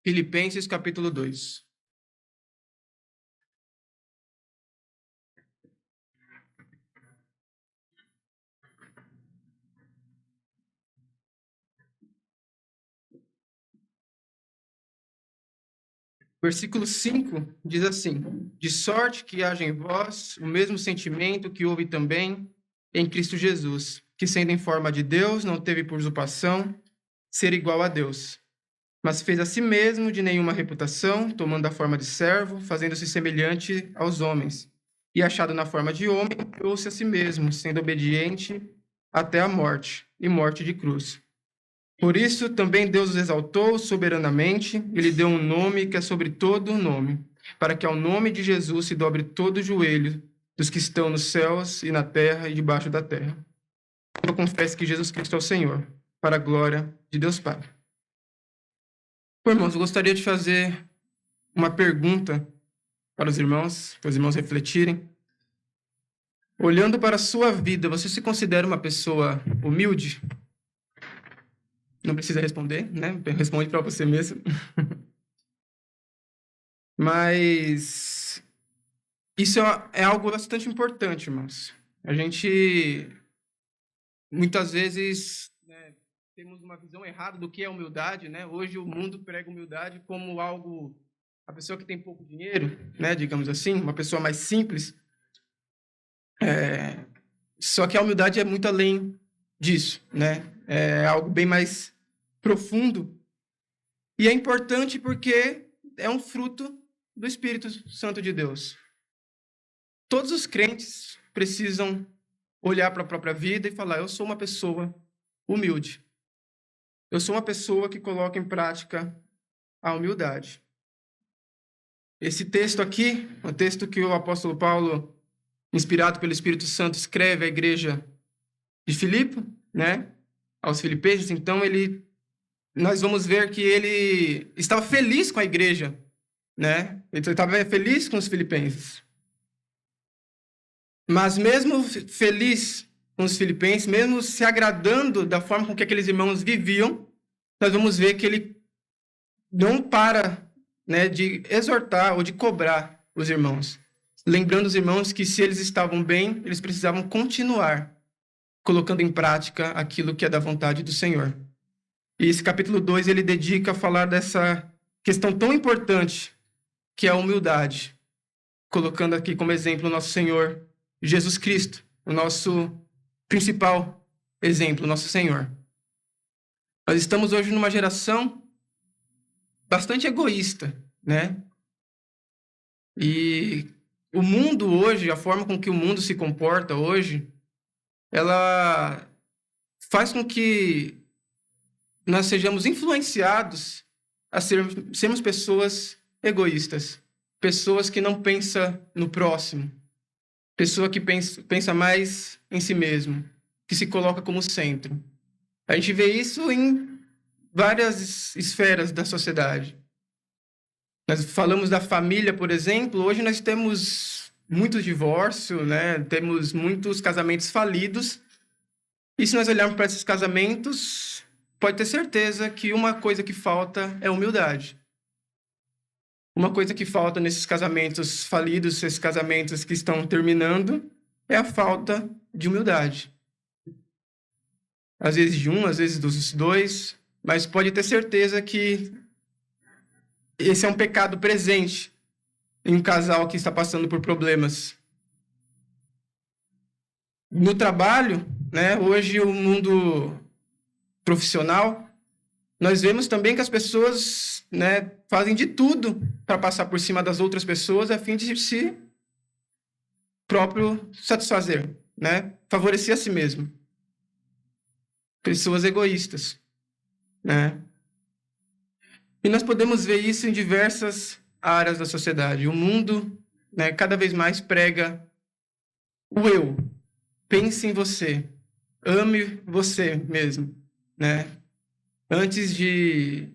Filipenses capítulo 2. Versículo 5 diz assim: De sorte que haja em vós o mesmo sentimento que houve também em Cristo Jesus, que sendo em forma de Deus, não teve por usurpação ser igual a Deus, mas fez a si mesmo de nenhuma reputação, tomando a forma de servo, fazendo-se semelhante aos homens. E achado na forma de homem, trouxe a si mesmo, sendo obediente até a morte, e morte de cruz. Por isso também Deus os exaltou soberanamente e lhe deu um nome que é sobre todo nome, para que ao nome de Jesus se dobre todo o joelho dos que estão nos céus e na terra e debaixo da terra. Eu confesso que Jesus Cristo é o Senhor, para a glória de Deus Pai. Bom, irmãos, eu gostaria de fazer uma pergunta para os irmãos refletirem. Olhando para a sua vida, você se considera uma pessoa humilde? Não precisa responder, né? Responde para você mesmo. Mas isso é algo bastante importante, irmãos. A gente, muitas vezes, né, temos uma visão errada do que é humildade, né? Hoje o mundo prega humildade como algo, a pessoa que tem pouco dinheiro, né, digamos assim, uma pessoa mais simples. Só que a humildade é muito além disso, né? É algo bem mais profundo. E é importante porque é um fruto do Espírito Santo de Deus. Todos os crentes precisam olhar para a própria vida e falar: eu sou uma pessoa humilde. Eu sou uma pessoa que coloca em prática a humildade. Esse texto aqui, o texto que o apóstolo Paulo, inspirado pelo Espírito Santo, escreve à igreja de Filipe, né, aos filipenses. Então, nós vamos ver que ele estava feliz com a igreja, né? Ele estava feliz com os filipenses. Mas mesmo feliz com os filipenses, mesmo se agradando da forma com que aqueles irmãos viviam, nós vamos ver que ele não para, né, de exortar ou de cobrar os irmãos. Lembrando os irmãos que se eles estavam bem, eles precisavam continuar colocando em prática aquilo que é da vontade do Senhor. E esse capítulo 2 ele dedica a falar dessa questão tão importante, que é a humildade, colocando aqui como exemplo o nosso Senhor Jesus Cristo, o nosso principal exemplo, o nosso Senhor. Nós estamos hoje numa geração bastante egoísta, né? E o mundo hoje, a forma com que o mundo se comporta hoje, ela faz com que nós sejamos influenciados a sermos pessoas egoístas, pessoas que não pensam no próximo, pessoa que pensa mais em si mesmo, que se coloca como centro. A gente vê isso em várias esferas da sociedade. Nós falamos da família, por exemplo, hoje nós temos muito divórcio, né? Temos muitos casamentos falidos, e se nós olharmos para esses casamentos, pode ter certeza que uma coisa que falta é humildade. Uma coisa que falta nesses casamentos falidos, esses casamentos que estão terminando, é a falta de humildade. Às vezes de um, às vezes dos dois, mas pode ter certeza que esse é um pecado presente em um casal que está passando por problemas. No trabalho, né, hoje o mundo profissional, nós vemos também que as pessoas, né, fazem de tudo para passar por cima das outras pessoas a fim de se próprio satisfazer, né, favorecer a si mesmo. Pessoas egoístas, né? E nós podemos ver isso em diversas áreas da sociedade. O mundo, né, cada vez mais prega o eu. Pense em você. Ame você mesmo, né? Antes de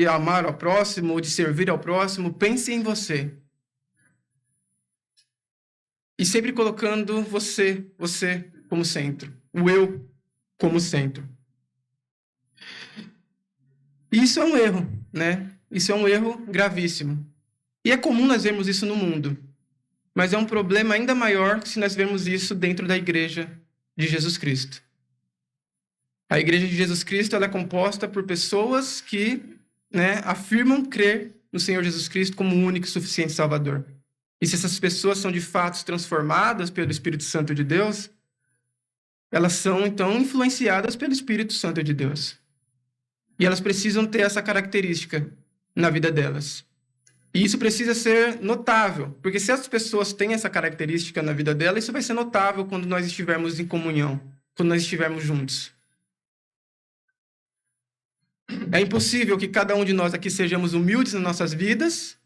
amar ao próximo ou de servir ao próximo, pense em você. E sempre colocando você como centro. O eu como centro. E isso é um erro, né? Isso é um erro gravíssimo. E é comum nós vermos isso no mundo. Mas é um problema ainda maior se nós vermos isso dentro da Igreja de Jesus Cristo. A Igreja de Jesus Cristo ela é composta por pessoas que, né, afirmam crer no Senhor Jesus Cristo como o único e suficiente Salvador. E se essas pessoas são de fato transformadas pelo Espírito Santo de Deus, elas são então influenciadas pelo Espírito Santo de Deus. E elas precisam ter essa característica na vida delas. E isso precisa ser notável, porque se as pessoas têm essa característica na vida delas, isso vai ser notável quando nós estivermos em comunhão, quando nós estivermos juntos. É impossível que cada um de nós aqui sejamos humildes nas nossas vidas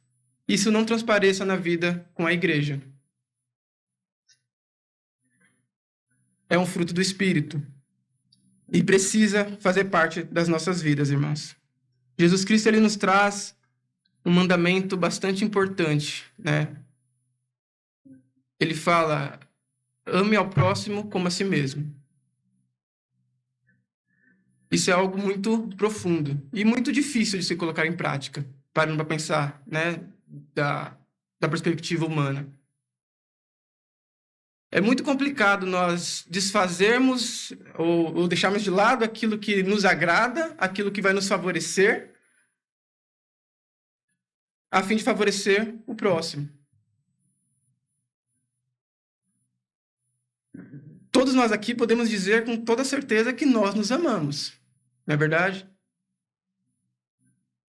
e isso não transpareça na vida com a igreja. É um fruto do Espírito e precisa fazer parte das nossas vidas, irmãos. Jesus Cristo ele nos traz um mandamento bastante importante, né? Ele fala: ame ao próximo como a si mesmo. Isso é algo muito profundo e muito difícil de se colocar em prática, parando para pensar, né, da perspectiva humana. É muito complicado nós desfazermos ou deixarmos de lado aquilo que nos agrada, aquilo que vai nos favorecer, a fim de favorecer o próximo. Todos nós aqui podemos dizer com toda certeza que nós nos amamos, não é verdade?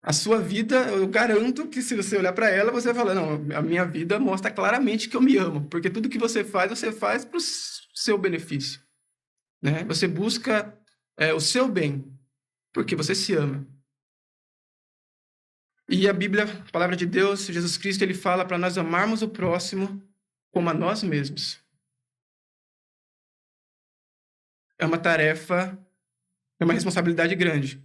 A sua vida, eu garanto que se você olhar para ela, você vai falar, não, a minha vida mostra claramente que eu me amo, porque tudo que você faz para o seu benefício, né? Você busca o seu bem, porque você se ama. E a Bíblia, a palavra de Deus, Jesus Cristo, ele fala para nós amarmos o próximo como a nós mesmos. É uma tarefa, é uma responsabilidade grande.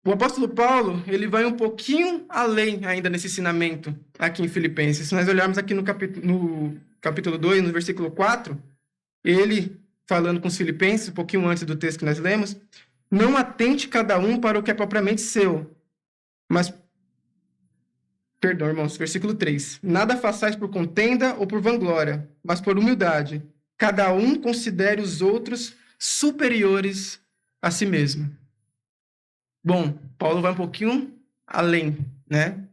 O apóstolo Paulo, ele vai um pouquinho além ainda nesse ensinamento aqui em Filipenses. Se nós olharmos aqui no capítulo 2, no versículo 4, ele, falando com os filipenses, um pouquinho antes do texto que nós lemos, não atente cada um para o que é propriamente seu, mas... Perdão, irmãos, versículo 3. Nada façais por contenda ou por vanglória, mas por humildade. Cada um considere os outros superiores a si mesmo. Bom, Paulo vai um pouquinho além, né?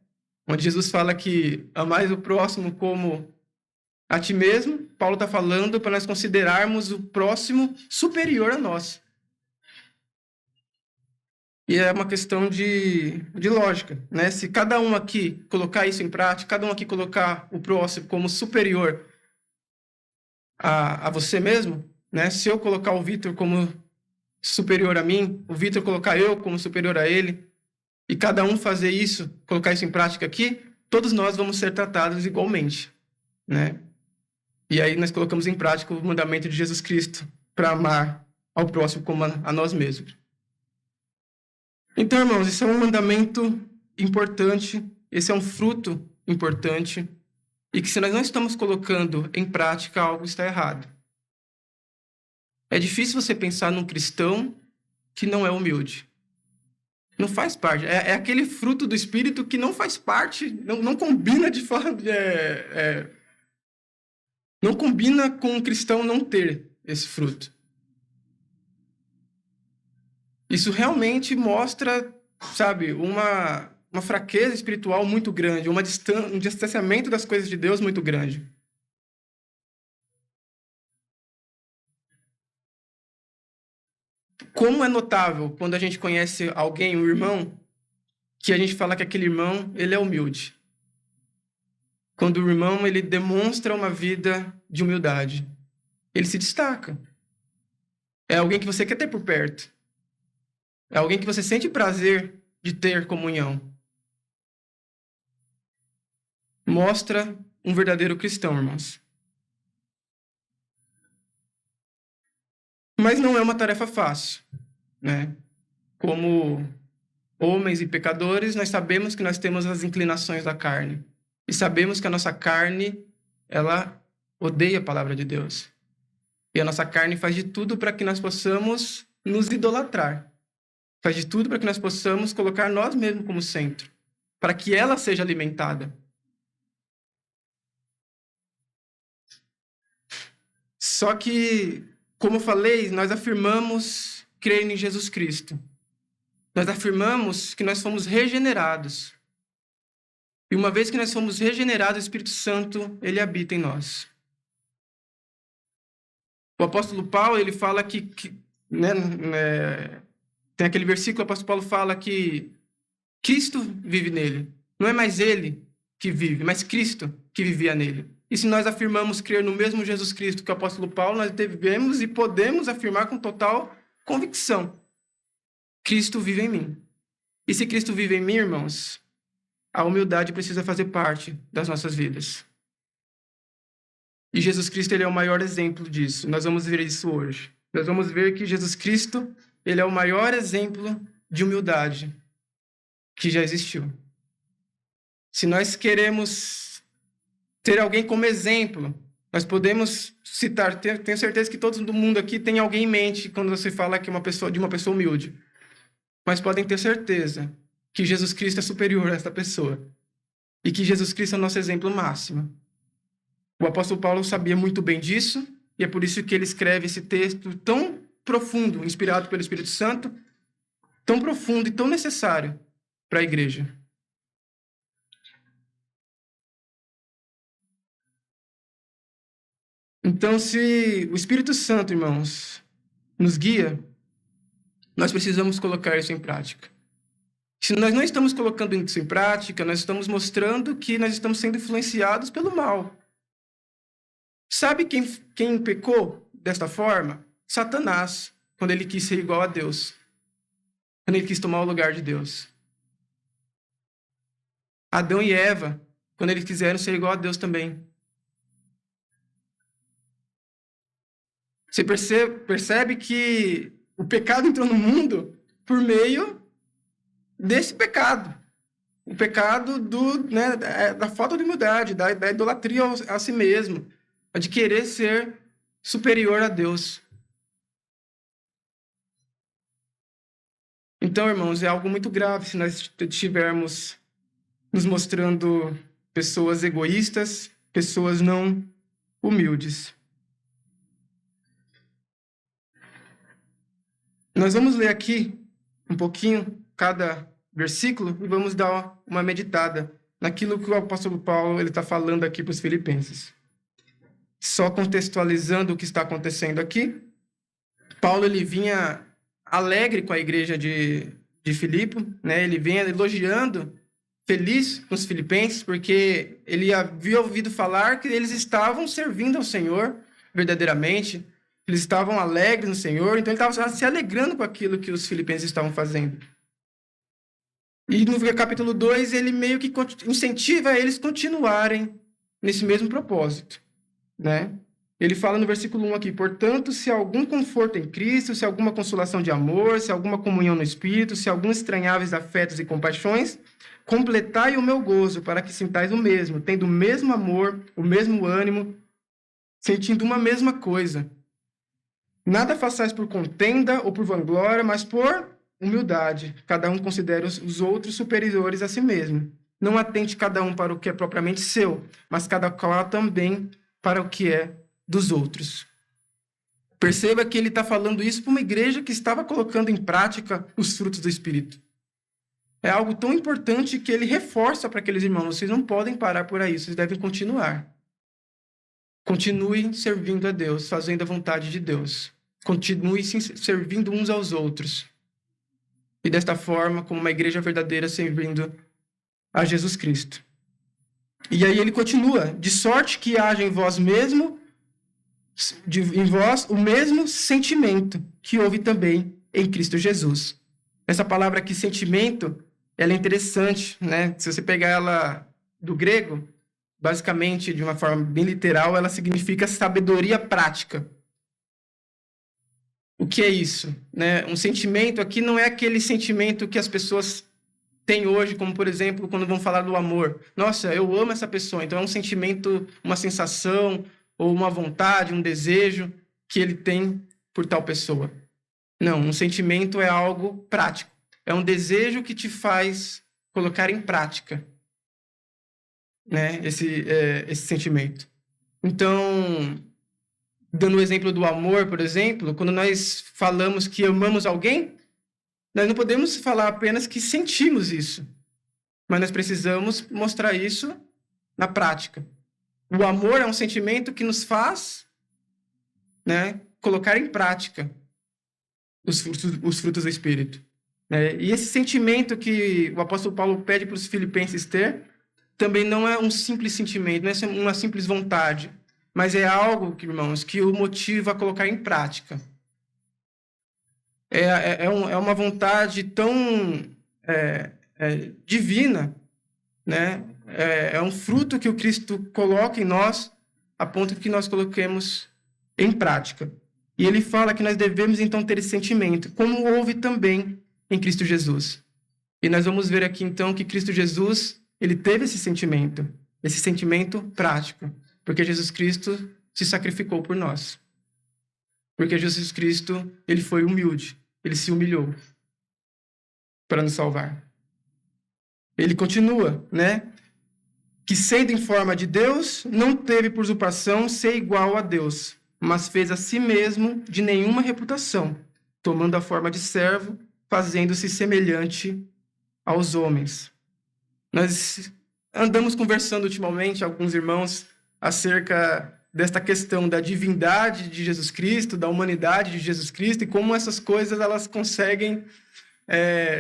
Onde Jesus fala que amais o próximo como a ti mesmo, Paulo está falando para nós considerarmos o próximo superior a nós. E é uma questão de lógica, né? Se cada um aqui colocar isso em prática, cada um aqui colocar o próximo como superior a você mesmo, né? Se eu colocar o Vitor como superior a mim, o Vitor colocar eu como superior a ele, e cada um fazer isso, colocar isso em prática aqui, todos nós vamos ser tratados igualmente, né? E aí nós colocamos em prática o mandamento de Jesus Cristo para amar ao próximo como a nós mesmos. Então, irmãos, esse é um mandamento importante, esse é um fruto importante, e que se nós não estamos colocando em prática, algo está errado. É difícil você pensar num cristão que não é humilde. Não faz parte. É aquele fruto do Espírito que não faz parte, não combina de forma... não combina com um cristão não ter esse fruto. Isso realmente mostra, sabe, uma fraqueza espiritual muito grande, um distanciamento das coisas de Deus muito grande. Como é notável quando a gente conhece alguém, um irmão, que a gente fala que aquele irmão, ele é humilde. Quando o irmão, ele demonstra uma vida de humildade. Ele se destaca. É alguém que você quer ter por perto. É alguém que você sente prazer de ter comunhão. Mostra um verdadeiro cristão, irmãos. Mas não é uma tarefa fácil, né? Como homens e pecadores, nós sabemos que nós temos as inclinações da carne. E sabemos que a nossa carne, ela odeia a palavra de Deus. E a nossa carne faz de tudo para que nós possamos nos idolatrar. Faz de tudo para que nós possamos colocar nós mesmos como centro, para que ela seja alimentada. Só que, como eu falei, nós afirmamos crer em Jesus Cristo. Nós afirmamos que nós fomos regenerados. E uma vez que nós fomos regenerados, o Espírito Santo, ele habita em nós. O apóstolo Paulo, ele fala tem aquele versículo, o apóstolo Paulo fala que Cristo vive nele. Não é mais ele que vive, mas Cristo que vivia nele. E se nós afirmamos crer no mesmo Jesus Cristo que o apóstolo Paulo, nós devemos e podemos afirmar com total convicção: Cristo vive em mim. E se Cristo vive em mim, irmãos, a humildade precisa fazer parte das nossas vidas. E Jesus Cristo, ele é o maior exemplo disso. Nós vamos ver isso hoje. Nós vamos ver que Jesus Cristo, ele é o maior exemplo de humildade que já existiu. Se nós queremos ter alguém como exemplo, nós podemos citar, tenho certeza que todo mundo aqui tem alguém em mente quando você fala que de uma pessoa humilde. Mas podem ter certeza que Jesus Cristo é superior a essa pessoa. E que Jesus Cristo é o nosso exemplo máximo. O apóstolo Paulo sabia muito bem disso, e é por isso que ele escreve esse texto tão profundo, inspirado pelo Espírito Santo, tão profundo e tão necessário para a igreja. Então, se o Espírito Santo, irmãos, nos guia, nós precisamos colocar isso em prática. Se nós não estamos colocando isso em prática, nós estamos mostrando que nós estamos sendo influenciados pelo mal. Sabe quem pecou desta forma? Satanás, quando ele quis ser igual a Deus. Quando ele quis tomar o lugar de Deus. Adão e Eva, quando eles quiseram ser igual a Deus também. Você percebe que o pecado entrou no mundo por meio desse pecado. O pecado da falta de humildade, da idolatria a si mesmo, de querer ser superior a Deus. Então, irmãos, é algo muito grave se nós estivermos nos mostrando pessoas egoístas, pessoas não humildes. Nós vamos ler aqui um pouquinho cada versículo e vamos dar uma meditada naquilo que o apóstolo Paulo está falando aqui para os filipenses. Só contextualizando o que está acontecendo aqui, Paulo ele vinha alegre com a igreja de Filipe, né? Ele vinha elogiando, feliz com os filipenses, porque ele havia ouvido falar que eles estavam servindo ao Senhor verdadeiramente, eles estavam alegres no Senhor, então ele estava se alegrando com aquilo que os filipenses estavam fazendo. E no capítulo 2, ele meio que incentiva eles a continuarem nesse mesmo propósito, né? Ele fala no versículo 1 aqui: portanto, se há algum conforto em Cristo, se há alguma consolação de amor, se há alguma comunhão no Espírito, se há alguns estranháveis afetos e compaixões, completai o meu gozo, para que sintais o mesmo, tendo o mesmo amor, o mesmo ânimo, sentindo uma mesma coisa. Nada façais por contenda ou por vanglória, mas por humildade. Cada um considera os outros superiores a si mesmo. Não atente cada um para o que é propriamente seu, mas cada qual também para o que é dos outros. Perceba que ele está falando isso para uma igreja que estava colocando em prática os frutos do Espírito. É algo tão importante que ele reforça para aqueles irmãos: vocês não podem parar por aí, vocês devem continuar. Continuem servindo a Deus, fazendo a vontade de Deus. Continuem servindo uns aos outros. E desta forma, como uma igreja verdadeira, servindo a Jesus Cristo. E aí ele continua: de sorte que haja em vós o mesmo sentimento que houve também em Cristo Jesus. Essa palavra aqui, sentimento, ela é interessante, né? Se você pegar ela do grego, basicamente, de uma forma bem literal, ela significa sabedoria prática. O que é isso? Né? Um sentimento aqui não é aquele sentimento que as pessoas têm hoje, como, por exemplo, quando vão falar do amor. Nossa, eu amo essa pessoa. Então, é um sentimento, uma sensação, ou uma vontade, um desejo que ele tem por tal pessoa. Não, um sentimento é algo prático. É um desejo que te faz colocar em prática, né? Esse sentimento. Então, dando o exemplo do amor, por exemplo, quando nós falamos que amamos alguém, nós não podemos falar apenas que sentimos isso, mas nós precisamos mostrar isso na prática. O amor é um sentimento que nos faz, né, colocar em prática os frutos do Espírito. E esse sentimento que o apóstolo Paulo pede para os filipenses ter, também não é um simples sentimento, não é uma simples vontade, mas é algo, irmãos, que o motiva a colocar em prática. É uma vontade tão divina, né? É um fruto que o Cristo coloca em nós, a ponto que nós coloquemos em prática. E ele fala que nós devemos, então, ter esse sentimento, como houve também em Cristo Jesus. E nós vamos ver aqui, então, que Cristo Jesus, ele teve esse sentimento prático, porque Jesus Cristo se sacrificou por nós. Porque Jesus Cristo, ele foi humilde, ele se humilhou para nos salvar. Ele continua, né? Que sendo em forma de Deus, não teve por usurpação ser igual a Deus, mas fez a si mesmo de nenhuma reputação, tomando a forma de servo, fazendo-se semelhante aos homens. Nós andamos conversando ultimamente, alguns irmãos, acerca desta questão da divindade de Jesus Cristo, da humanidade de Jesus Cristo, e como essas coisas elas conseguem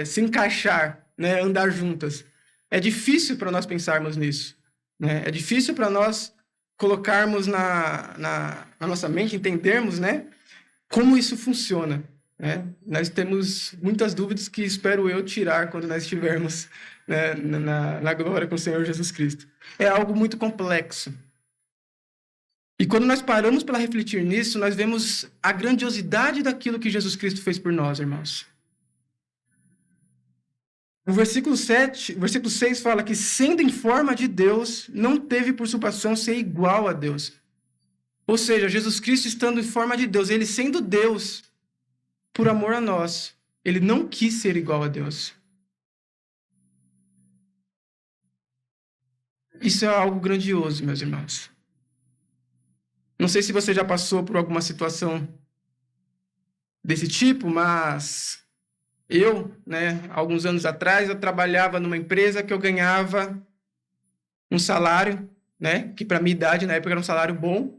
se encaixar, né, andar juntas. É difícil para nós pensarmos nisso, né? É difícil para nós colocarmos na nossa mente, entendermos, né, como isso funciona, né? Nós temos muitas dúvidas que espero eu tirar quando nós estivermos, né, na glória com o Senhor Jesus Cristo. É algo muito complexo. E quando nós paramos para refletir nisso, nós vemos a grandiosidade daquilo que Jesus Cristo fez por nós, irmãos. O versículo 6 fala que, sendo em forma de Deus, não teve por usurpação ser igual a Deus. Ou seja, Jesus Cristo estando em forma de Deus, ele sendo Deus, por amor a nós, ele não quis ser igual a Deus. Isso é algo grandioso, meus irmãos. Não sei se você já passou por alguma situação desse tipo, mas eu, né, alguns anos atrás, eu trabalhava numa empresa que eu ganhava um salário, né, que para minha idade, na época, era um salário bom,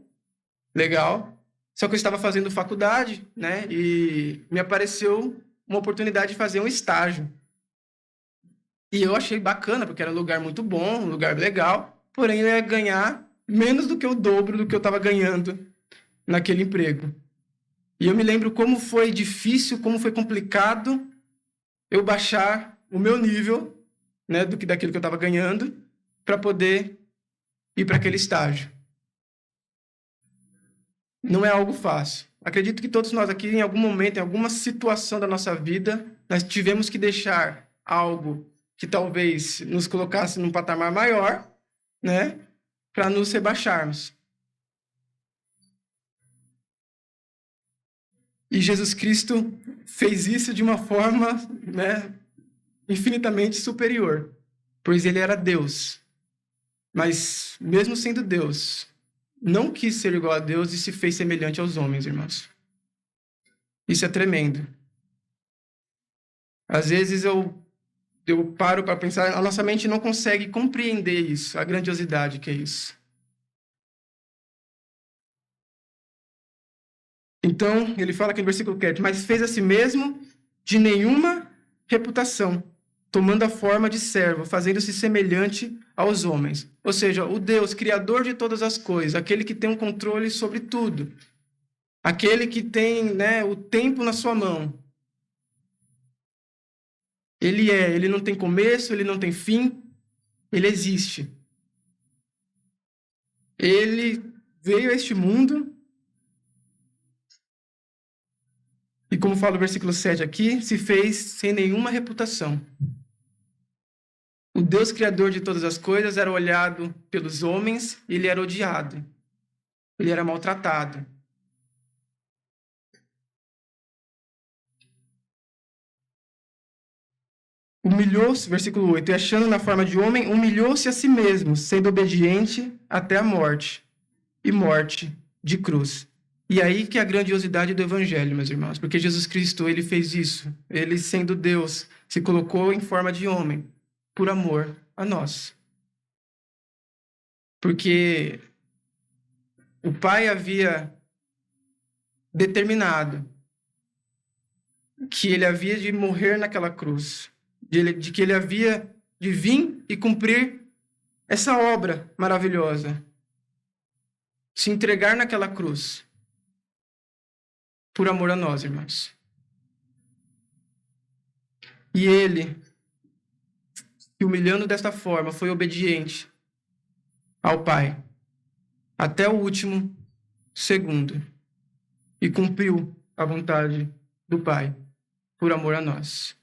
legal. Só que eu estava fazendo faculdade, né, e me apareceu uma oportunidade de fazer um estágio. E eu achei bacana, porque era um lugar muito bom, um lugar legal, porém eu ia ganhar menos do que o dobro do que eu estava ganhando naquele emprego. E eu me lembro como foi difícil, como foi complicado eu baixar o meu nível, né, daquilo que eu estava ganhando, para poder ir para aquele estágio. Não é algo fácil. Acredito que todos nós aqui, em algum momento, em alguma situação da nossa vida, nós tivemos que deixar algo que talvez nos colocasse num patamar maior, né, para nos rebaixarmos. E Jesus Cristo fez isso de uma forma, né, infinitamente superior, pois ele era Deus. Mas, mesmo sendo Deus, não quis ser igual a Deus e se fez semelhante aos homens, irmãos. Isso é tremendo. Às vezes eu paro para pensar, a nossa mente não consegue compreender isso, a grandiosidade que é isso. Então, ele fala aqui no versículo 4, mas fez a si mesmo de nenhuma reputação, tomando a forma de servo, fazendo-se semelhante aos homens. Ou seja, o Deus, criador de todas as coisas, aquele que tem um controle sobre tudo, aquele que tem, né, o tempo na sua mão. Ele não tem começo, ele não tem fim, ele existe. Ele veio a este mundo e, como fala o versículo 7 aqui, se fez sem nenhuma reputação. O Deus criador de todas as coisas era olhado pelos homens e ele era odiado. Ele era maltratado. humilhou-se, versículo 8, e achando na forma de homem, humilhou-se a si mesmo, sendo obediente até a morte, e morte de cruz. E aí que é a grandiosidade do evangelho, meus irmãos, porque Jesus Cristo, ele fez isso. Ele, sendo Deus, se colocou em forma de homem, por amor a nós. Porque o Pai havia determinado que ele havia de morrer naquela cruz, de que ele havia de vir e cumprir essa obra maravilhosa, se entregar naquela cruz, por amor a nós, irmãos. E ele, se humilhando desta forma, foi obediente ao Pai até o último segundo e cumpriu a vontade do Pai por amor a nós.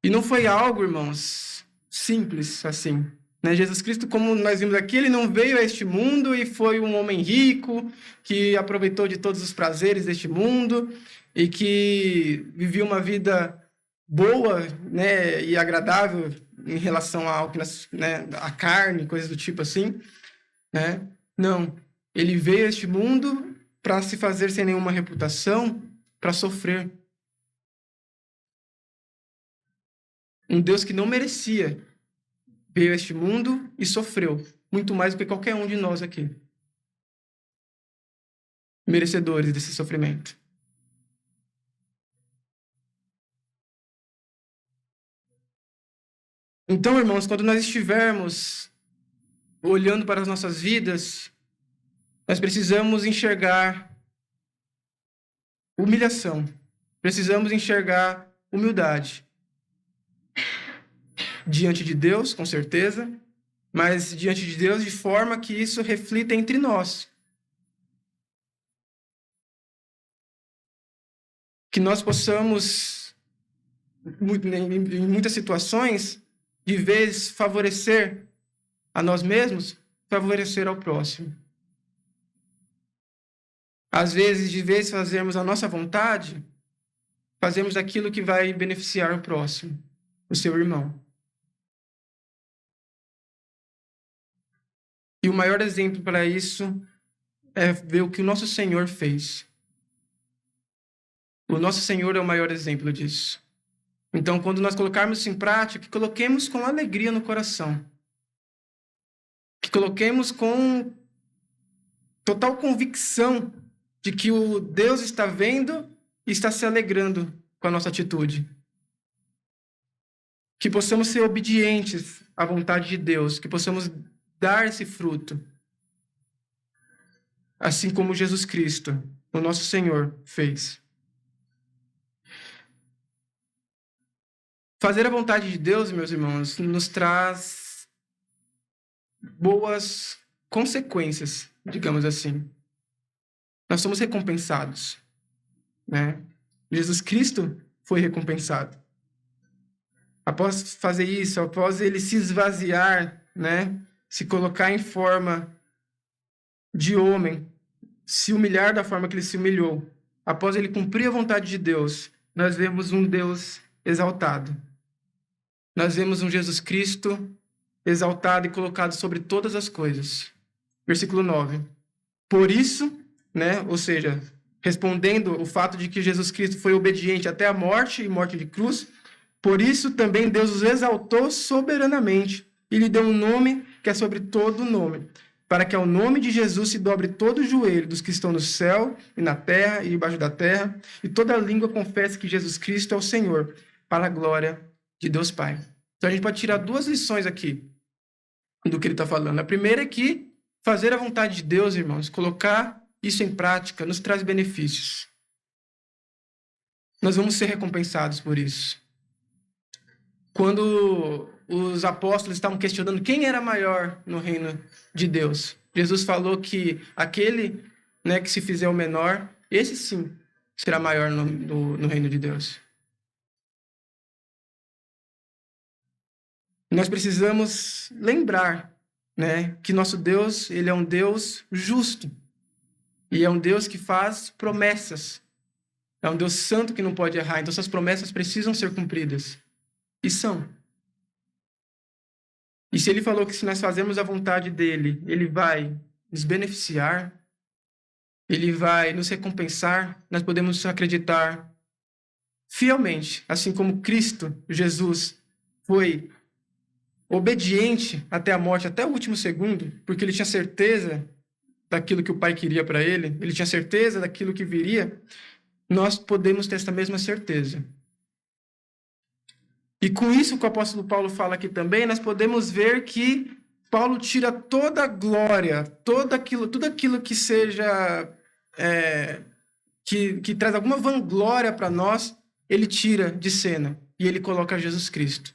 E não foi algo, irmãos, simples assim. Né? Jesus Cristo, como nós vimos aqui, ele não veio a este mundo e foi um homem rico que aproveitou de todos os prazeres deste mundo e que vivia uma vida boa, né, e agradável em relação ao que né, a carne, coisas do tipo assim, né? Não, ele veio a este mundo para se fazer sem nenhuma reputação, para sofrer. Um Deus que não merecia veio a este mundo e sofreu, muito mais do que qualquer um de nós aqui, merecedores desse sofrimento. Então, irmãos, quando nós estivermos olhando para as nossas vidas, nós precisamos enxergar humilhação, precisamos enxergar humildade diante de Deus, com certeza, mas diante de Deus de forma que isso reflita entre nós. Que nós possamos, em muitas situações, de vez favorecer a nós mesmos, favorecer ao próximo. Às vezes, de vez fazermos a nossa vontade, fazemos aquilo que vai beneficiar o próximo, o seu irmão. E o maior exemplo para isso é ver o que o nosso Senhor fez. O nosso Senhor é o maior exemplo disso. Então, quando nós colocarmos isso em prática, que coloquemos com alegria no coração. Que coloquemos com total convicção de que o Deus está vendo e está se alegrando com a nossa atitude. Que possamos ser obedientes à vontade de Deus, que possamos dar esse fruto. Assim como Jesus Cristo, o nosso Senhor, fez. Fazer a vontade de Deus, meus irmãos, nos traz boas consequências, digamos assim. Nós somos recompensados, né? Jesus Cristo foi recompensado. Após fazer isso, após ele se esvaziar, né? Se colocar em forma de homem, se humilhar da forma que ele se humilhou, após ele cumprir a vontade de Deus, nós vemos um Deus exaltado. Nós vemos um Jesus Cristo exaltado e colocado sobre todas as coisas. Versículo 9. Por isso, né, ou seja, respondendo o fato de que Jesus Cristo foi obediente até a morte e morte de cruz, por isso também Deus os exaltou soberanamente e lhe deu um nome que é sobre todo nome, para que ao nome de Jesus se dobre todo o joelho dos que estão no céu e na terra e debaixo da terra, e toda língua confesse que Jesus Cristo é o Senhor, para a glória de Deus Pai. Então a gente pode tirar duas lições aqui do que ele está falando. A primeira é que fazer a vontade de Deus, irmãos, colocar isso em prática, nos traz benefícios. Nós vamos ser recompensados por isso. Quando os apóstolos estavam questionando quem era maior no reino de Deus, Jesus falou que aquele, né, que se fizer o menor, esse sim será maior no reino de Deus. Nós precisamos lembrar, né, que nosso Deus, ele é um Deus justo. E é um Deus que faz promessas. É um Deus santo que não pode errar. Então, suas promessas precisam ser cumpridas. E são. E se ele falou que se nós fazemos a vontade dele, ele vai nos beneficiar, ele vai nos recompensar, nós podemos acreditar fielmente, assim como Cristo, Jesus, foi obediente até a morte, até o último segundo, porque ele tinha certeza daquilo que o Pai queria para ele, ele tinha certeza daquilo que viria, nós podemos ter essa mesma certeza. E com isso que o apóstolo Paulo fala aqui também, nós podemos ver que Paulo tira toda a glória, tudo aquilo que seja, que traz alguma vanglória para nós, ele tira de cena e ele coloca Jesus Cristo.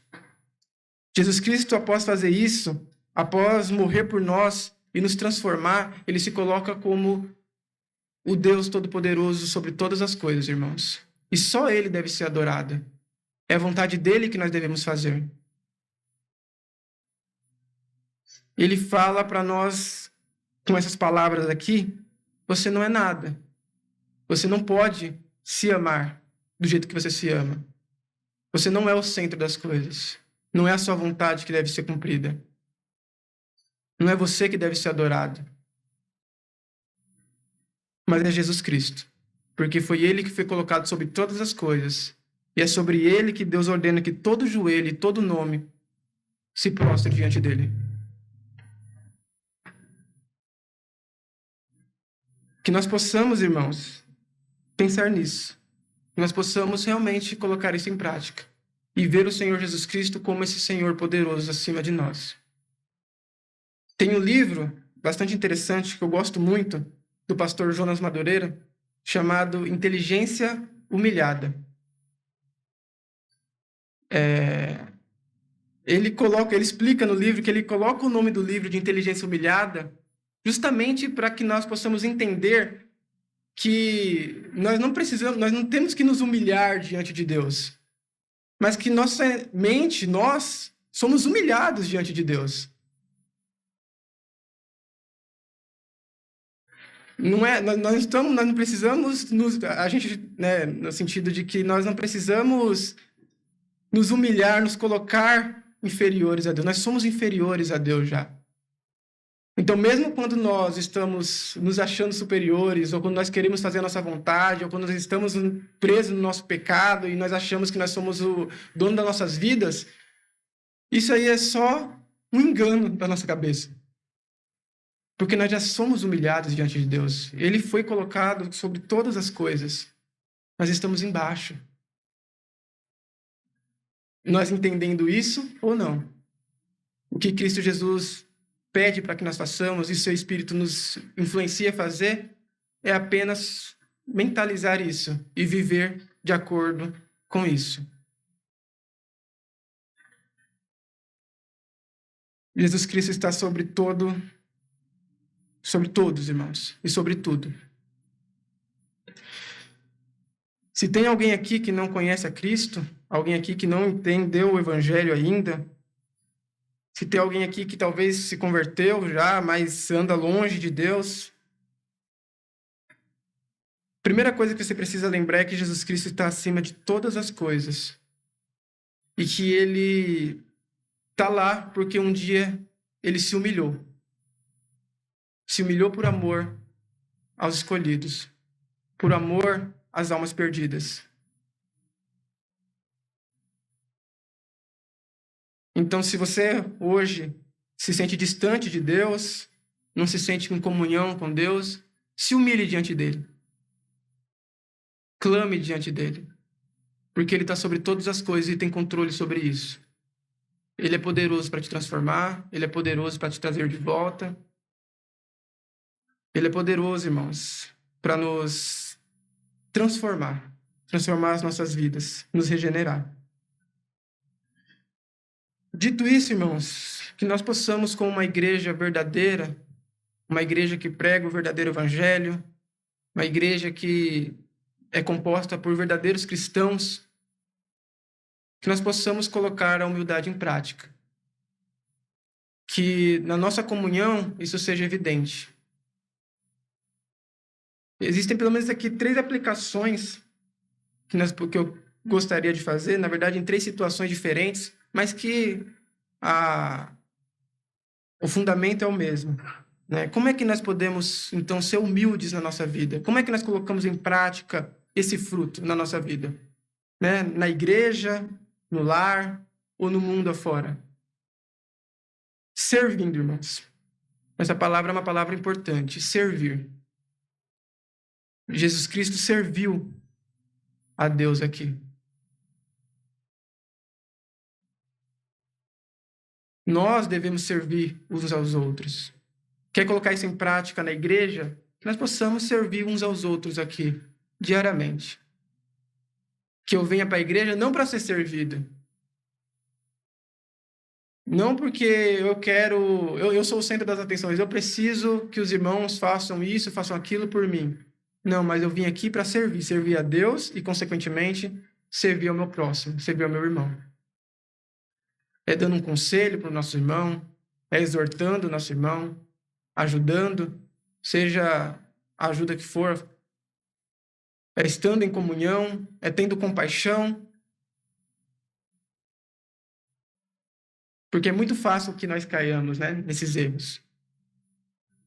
Jesus Cristo, após fazer isso, após morrer por nós e nos transformar, ele se coloca como o Deus Todo-Poderoso sobre todas as coisas, irmãos. E só ele deve ser adorado. É a vontade dele que nós devemos fazer. Ele fala para nós, com essas palavras aqui, você não é nada. Você não pode se amar do jeito que você se ama. Você não é o centro das coisas. Não é a sua vontade que deve ser cumprida. Não é você que deve ser adorado. Mas é Jesus Cristo. Porque foi ele que foi colocado sobre todas as coisas. E é sobre ele que Deus ordena que todo joelho e todo nome se prostre diante dele. Que nós possamos, irmãos, pensar nisso. Que nós possamos realmente colocar isso em prática. E ver o Senhor Jesus Cristo como esse Senhor poderoso acima de nós. Tem um livro bastante interessante que eu gosto muito, do pastor Jonas Madureira, chamado Inteligência Humilhada. Ele explica no livro que ele coloca o nome do livro de Inteligência Humilhada justamente para que nós possamos entender que nós não temos que nos humilhar diante de Deus, mas que nós somos humilhados diante de Deus. Nós não precisamos no sentido de que nós não precisamos nos humilhar, nos colocar inferiores a Deus. Nós somos inferiores a Deus já. Então, mesmo quando nós estamos nos achando superiores, ou quando nós queremos fazer a nossa vontade, ou quando nós estamos presos no nosso pecado e nós achamos que nós somos o dono das nossas vidas, isso aí é só um engano da nossa cabeça. Porque nós já somos humilhados diante de Deus. Ele foi colocado sobre todas as coisas. Nós estamos embaixo. Nós entendendo isso ou não? O que Cristo Jesus pede para que nós façamos e seu Espírito nos influencia a fazer é apenas mentalizar isso e viver de acordo com isso. Jesus Cristo está sobre todos, irmãos, e sobre tudo. Se tem alguém aqui que não conhece a Cristo, alguém aqui que não entendeu o Evangelho ainda, se tem alguém aqui que talvez se converteu já, mas anda longe de Deus, a primeira coisa que você precisa lembrar é que Jesus Cristo está acima de todas as coisas. E que ele está lá porque um dia ele se humilhou. Se humilhou por amor aos escolhidos, por amor às almas perdidas. Então, se você hoje se sente distante de Deus, não se sente em comunhão com Deus, se humilhe diante dele. Clame diante dele. Porque ele está sobre todas as coisas e tem controle sobre isso. Ele é poderoso para te transformar, ele é poderoso para te trazer de volta. Ele é poderoso, irmãos, para nos transformar as nossas vidas, nos regenerar. Dito isso, irmãos, que nós possamos, como uma igreja verdadeira, uma igreja que prega o verdadeiro evangelho, uma igreja que é composta por verdadeiros cristãos, que nós possamos colocar a humildade em prática. Que na nossa comunhão isso seja evidente. Existem pelo menos aqui 3 aplicações que eu gostaria de fazer, na verdade, em 3 situações diferentes, mas que o fundamento é o mesmo, né? Como é que nós podemos, então, ser humildes na nossa vida? Como é que nós colocamos em prática esse fruto na nossa vida? Né? Na igreja, no lar ou no mundo afora? Servindo, irmãos. Essa palavra é uma palavra importante, servir. Jesus Cristo serviu a Deus aqui. Nós devemos servir uns aos outros. Quer colocar isso em prática na igreja? Que nós possamos servir uns aos outros aqui, diariamente. Que eu venha para a igreja não para ser servido. Não porque eu quero... Eu sou o centro das atenções. Eu preciso que os irmãos façam isso, façam aquilo por mim. Não, mas eu vim aqui para servir. Servir a Deus e, consequentemente, servir ao meu próximo, servir ao meu irmão. É dando um conselho para o nosso irmão, é exortando o nosso irmão, ajudando, seja a ajuda que for, é estando em comunhão, é tendo compaixão. Porque é muito fácil que nós caiamos, né, nesses erros.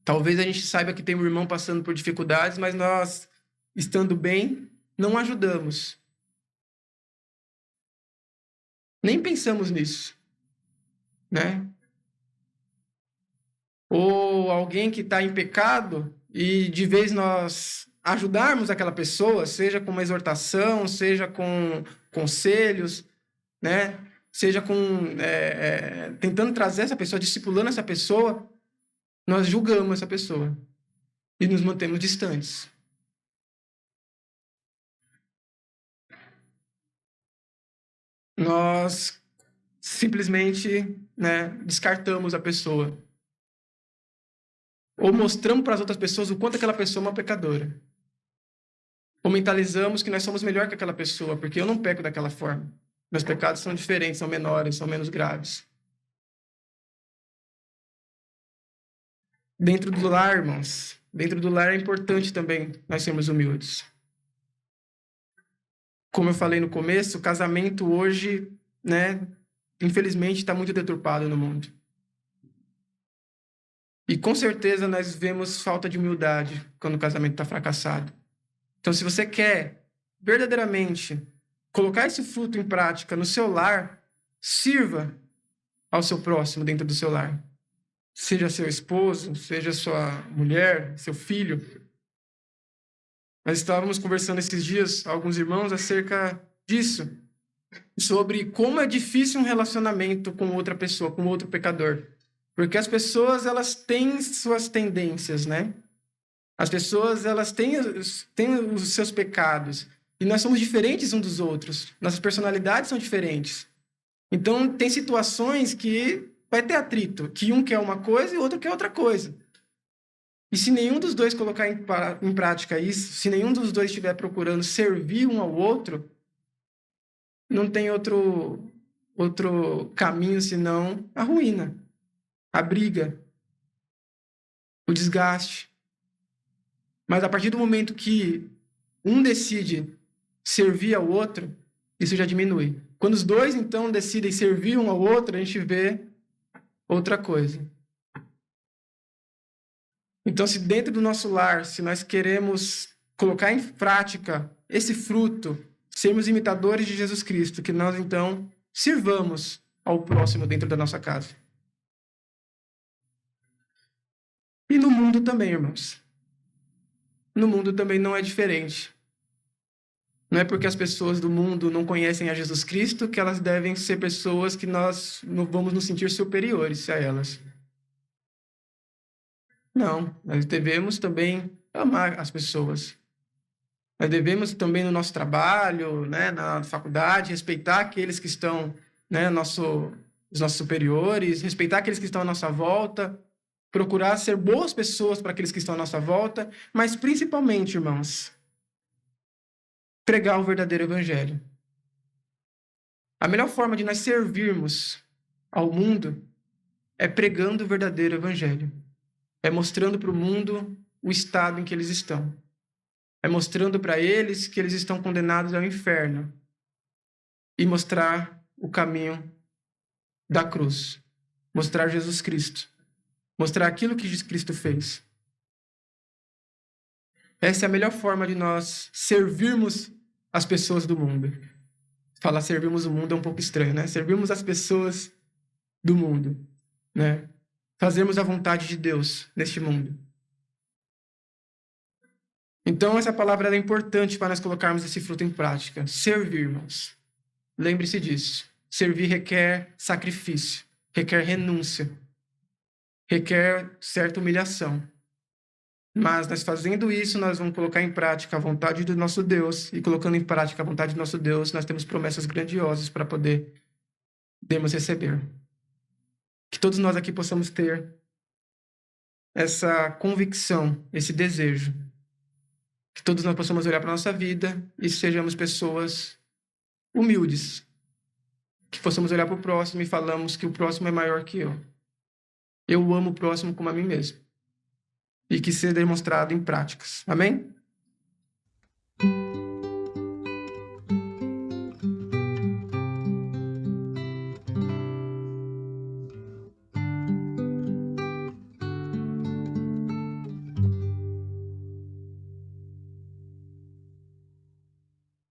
Talvez a gente saiba que tem um irmão passando por dificuldades, mas nós, estando bem, não ajudamos. Nem pensamos nisso, né? Ou alguém que está em pecado e de vez nós ajudarmos aquela pessoa, seja com uma exortação, seja com conselhos, né? Seja com tentando trazer essa pessoa, discipulando essa pessoa, nós julgamos essa pessoa e nos mantemos distantes. Nós simplesmente, né, descartamos a pessoa. Ou mostramos para as outras pessoas o quanto aquela pessoa é uma pecadora. Ou mentalizamos que nós somos melhor que aquela pessoa, porque eu não peco daquela forma. Meus pecados são diferentes, são menores, são menos graves. Dentro do lar, irmãos, dentro do lar é importante também nós sermos humildes. Como eu falei no começo, o casamento hoje, né, infelizmente está muito deturpado no mundo. E com certeza nós vemos falta de humildade quando o casamento está fracassado. Então, se você quer verdadeiramente colocar esse fruto em prática no seu lar, sirva ao seu próximo dentro do seu lar. Seja seu esposo, seja sua mulher, seu filho. Nós estávamos conversando esses dias, alguns irmãos, acerca disso. Sobre como é difícil um relacionamento com outra pessoa, com outro pecador. Porque as pessoas, elas têm suas tendências, né? As pessoas, elas têm os seus pecados. E nós somos diferentes uns dos outros. Nossas personalidades são diferentes. Então, tem situações que vai ter atrito. Que um quer uma coisa e o outro quer outra coisa. E se nenhum dos dois colocar em prática isso, se nenhum dos dois estiver procurando servir um ao outro, não tem outro caminho senão a ruína, a briga, o desgaste. Mas a partir do momento que um decide servir ao outro, isso já diminui. Quando os dois, então, decidem servir um ao outro, a gente vê outra coisa. Então, se dentro do nosso lar, se nós queremos colocar em prática esse fruto, sermos imitadores de Jesus Cristo, que nós, então, sirvamos ao próximo dentro da nossa casa. E no mundo também, irmãos. No mundo também não é diferente. Não é porque as pessoas do mundo não conhecem a Jesus Cristo que elas devem ser pessoas que nós não vamos nos sentir superiores a elas. Não, nós devemos também amar as pessoas. Nós devemos também no nosso trabalho, né, na faculdade, respeitar aqueles que estão, né, os nossos superiores, respeitar aqueles que estão à nossa volta, procurar ser boas pessoas para aqueles que estão à nossa volta, mas principalmente, irmãos, pregar o verdadeiro evangelho. A melhor forma de nós servirmos ao mundo é pregando o verdadeiro evangelho. É mostrando para o mundo o estado em que eles estão. É mostrando para eles que eles estão condenados ao inferno e mostrar o caminho da cruz. Mostrar Jesus Cristo. Mostrar aquilo que Jesus Cristo fez. Essa é a melhor forma de nós servirmos as pessoas do mundo. Falar servirmos o mundo é um pouco estranho, né? Servirmos as pessoas do mundo, né? Fazermos a vontade de Deus neste mundo. Então, essa palavra é importante para nós colocarmos esse fruto em prática. Servir, irmãos. Lembre-se disso. Servir requer sacrifício, requer renúncia, requer certa humilhação. Mas nós fazendo isso, nós vamos colocar em prática a vontade do nosso Deus. E colocando em prática a vontade do nosso Deus, nós temos promessas grandiosas para podermos receber. Que todos nós aqui possamos ter essa convicção, esse desejo. Que todos nós possamos olhar para a nossa vida e sejamos pessoas humildes. Que possamos olhar para o próximo e falamos que o próximo é maior que eu. Eu amo o próximo como a mim mesmo. E que seja demonstrado em práticas. Amém?